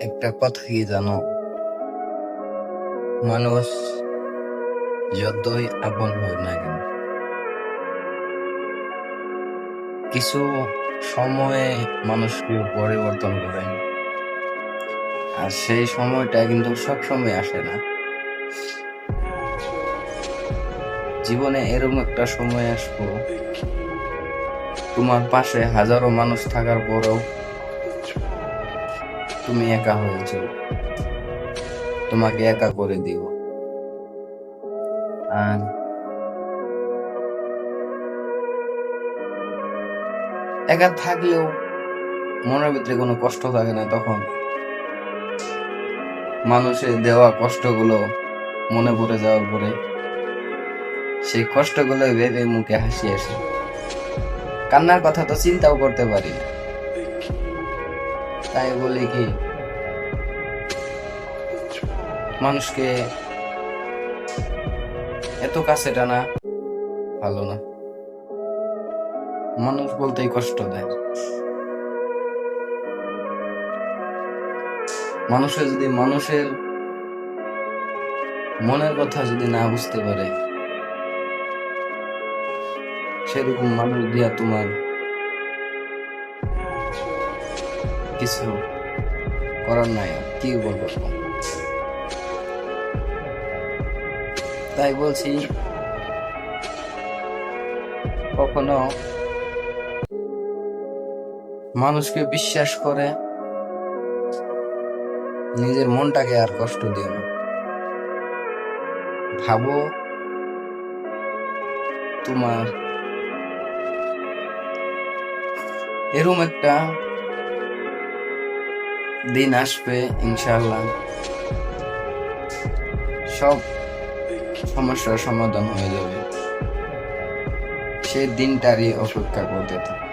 একটা কথা কি জানো, মানুষ যতই আপন হোক না কেন, কিছু সময়ে মানুষকে পরিবর্তন করে। আর সেই সময়টা কিন্তু সব সময় আসে না। জীবনে এরকম একটা সময় আসবো, তোমার পাশে হাজারো মানুষ থাকার পরেও তুমি একা হয়েছ, তোমাকে একা করে দিব। আর একা থাকলেও মনের ভিতরে কোনো কষ্ট থাকে না। তখন মানুষের দেওয়া কষ্টগুলো মনে পড়ে যাওয়ার পরে সেই কষ্টগুলো ভেবে মুখে হাসি আসে। কান্নার কথা তো চিন্তাও করতে পারি না। তাই বলি কি, মানুষকে এত কাছে টানা ভালো না। মানুষ বলতেই কষ্ট দেয়। মানুষের মনের কথা যদি না বুঝতে পারে, সেরকম মানুষ দিয়া তোমার কিছু করার নাই। কি বলবো, তাই বলছি কখনো মানুষকে বিশ্বাস করে নিজের মনটাকে আর কষ্ট দিও না। ভাবো তোমার এরকম একটা দিন আসবে, ইনশাআল্লাহ সব সমস্যার সমাধান হয়ে যাবে। সেই দিনটারই অপেক্ষা করতে থাকো।